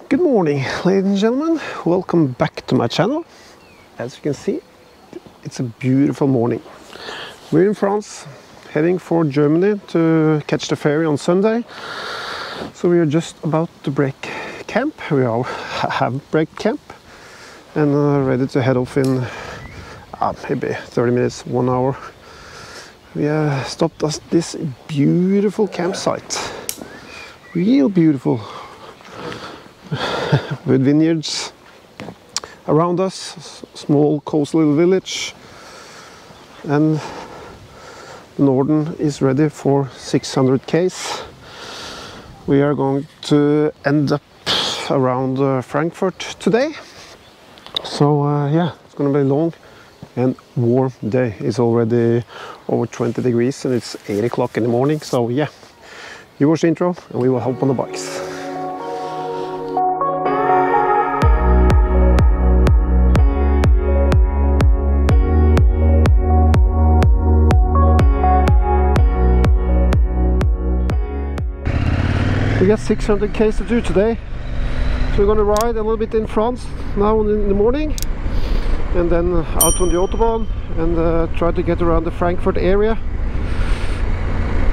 Good morning, ladies and gentlemen. Welcome back to my channel. As you can see, it's a beautiful morning. We're in France, heading for Germany to catch the ferry on Sunday. So we are just about to break camp. We all have break camp and ready to head off in maybe 30 minutes, 1 hour. We stopped at this beautiful campsite. Real beautiful. With vineyards around us, small coastal little village, and Norden is ready for 600 k's. We are going to end up around Frankfurt today. So yeah, it's going to be a long and warm day. It's already over 20 degrees and it's 8 o'clock in the morning. So yeah, you watch the intro and we will hop on the bikes. We got 600 k's to do today, so we're going to ride a little bit in France now in the morning and then out on the Autobahn and try to get around the Frankfurt area.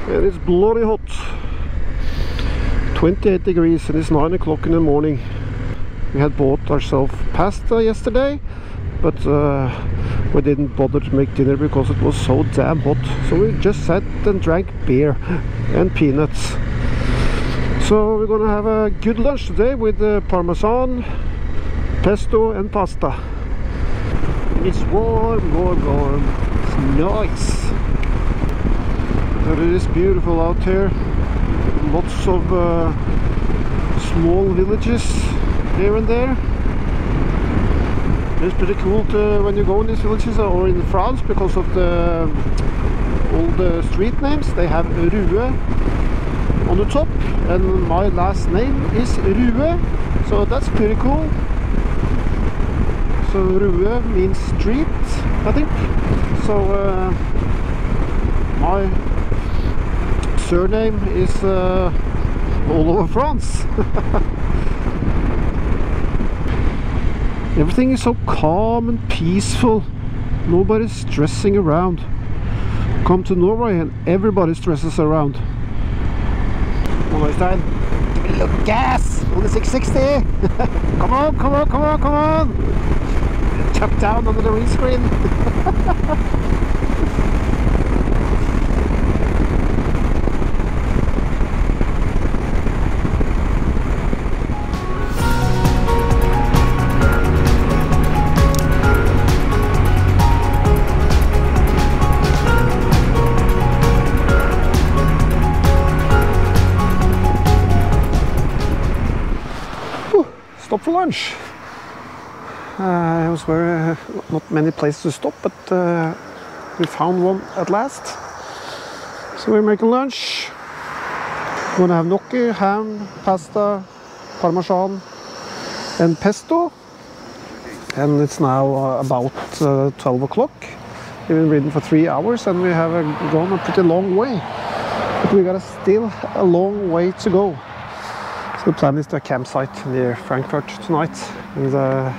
And it's bloody hot, 28 degrees, and it's 9 o'clock in the morning. We had bought ourselves pasta yesterday, but we didn't bother to make dinner because it was so damn hot, so we just sat and drank beer and peanuts. So we're gonna have a good lunch today with parmesan, pesto and pasta. It's warm, warm, warm. It's nice. But it is beautiful out here. Lots of small villages here and there. It's pretty cool when you go in these villages or in France, because of all the street names. They have Rue on the top, and my last name is Rue, so that's pretty cool. So Rue means street, I think. So my surname is all over France. Everything is so calm and peaceful. Nobody's stressing around. Come to Norway and everybody stresses around. Time. Give me a little gas on the 660. Come on, come on, come on, come on. Tuck down under the windscreen. Stop for lunch. It was not many places to stop, but we found one at last. So we're making lunch. We're gonna have gnocchi, ham, pasta, parmesan and pesto. And it's now about 12 o'clock. We've been riding for 3 hours and we have gone a pretty long way. But we got still a long way to go. The plan is to a campsite near Frankfurt tonight, and the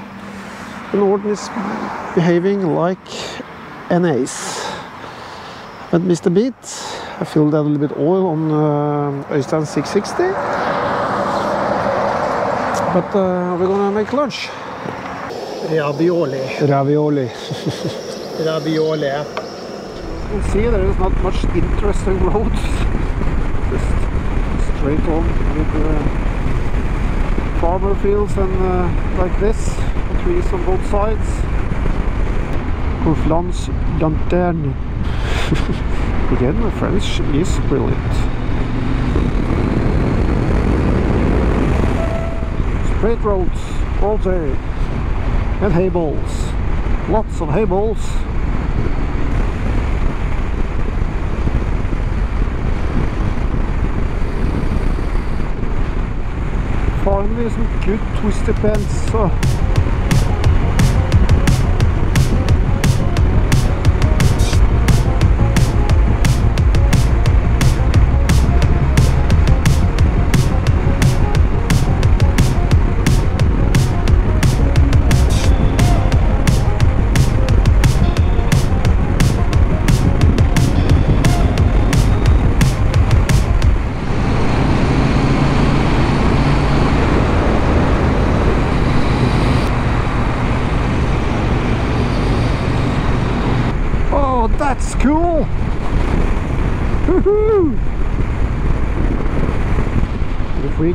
Norden is behaving like an ace. Haven't missed a beat. I filled a little bit oil on Øystein 660, but we're gonna make lunch. Ravioli. Ravioli. Ravioli. You can see there is not much interesting roads. Just straight on with farmer fields and like this, trees on both sides. Conflans lanterne. Again, my French is brilliant. Straight roads all day, and hay balls. Lots of hay balls. Finally some good twisted bends.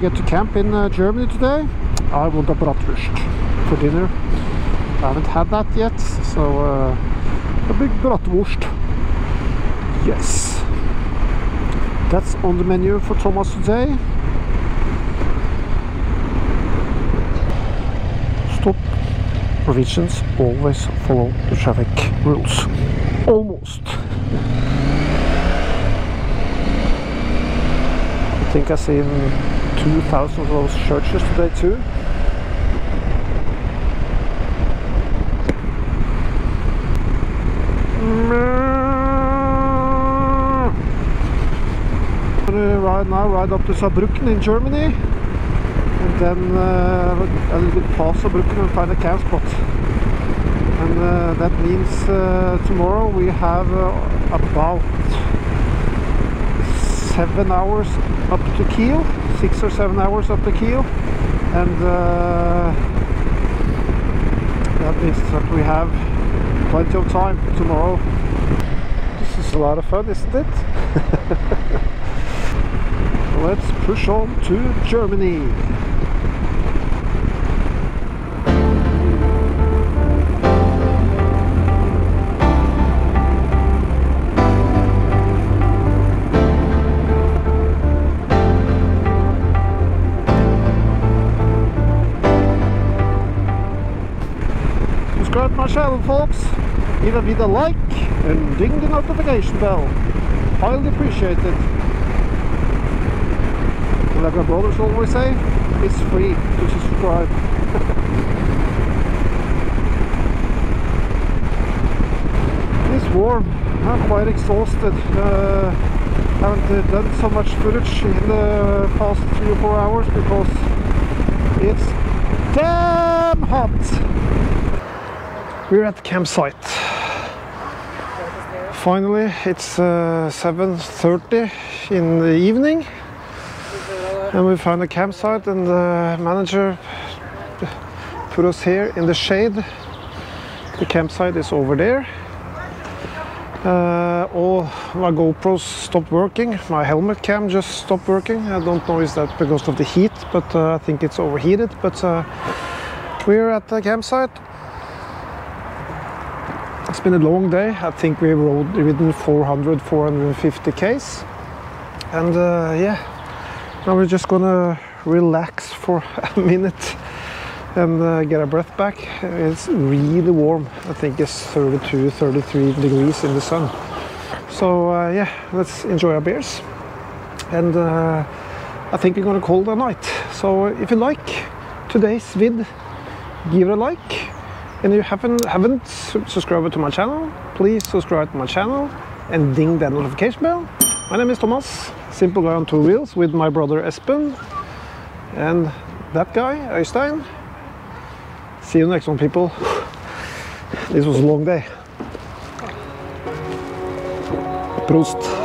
get to camp in Germany today. I want a bratwurst for dinner. I haven't had that yet, so a big bratwurst. Yes. That's on the menu for Thomas today. Stop. Provisions always follow the traffic rules. Almost. I think I've seen 2,000 of those churches today too. I'm gonna ride up to Saarbrücken in Germany, and then a little bit past Saarbrücken and find a camp spot. And that means tomorrow we have about 7 hours up to Kiel, 6 or 7 hours up to Kiel, and that means that we have plenty of time tomorrow. This is a lot of fun, isn't it? Let's push on to Germany. Subscribe to my channel, folks. Give a video a like and ding the notification bell. Highly appreciated. Like my brothers always say, it's free to subscribe. It's warm. I'm quite exhausted. Haven't done so much footage in the past 3 or 4 hours because it's damn hot. We're at the campsite. Finally, it's 7:30 in the evening. And we found a campsite, and the manager put us here in the shade. The campsite is over there. All my GoPros stopped working. My helmet cam just stopped working. I don't know if that's because of the heat, but I think it's overheated. But we're at the campsite. It's been a long day. I think we've ridden 450 k's. And yeah. Now we're just gonna relax for a minute and get our breath back. It's really warm. I think it's 32, 33 degrees in the sun. So yeah, let's enjoy our beers. And I think we're gonna call it a night. So if you like today's vid, give it a like. And if you haven't subscribed to my channel, please subscribe to my channel and ding that notification bell. My name is Thomas. Simple guy on 2 wheels with my brother Espen and that guy Øystein. See you next one, people. This was a long day. Prost.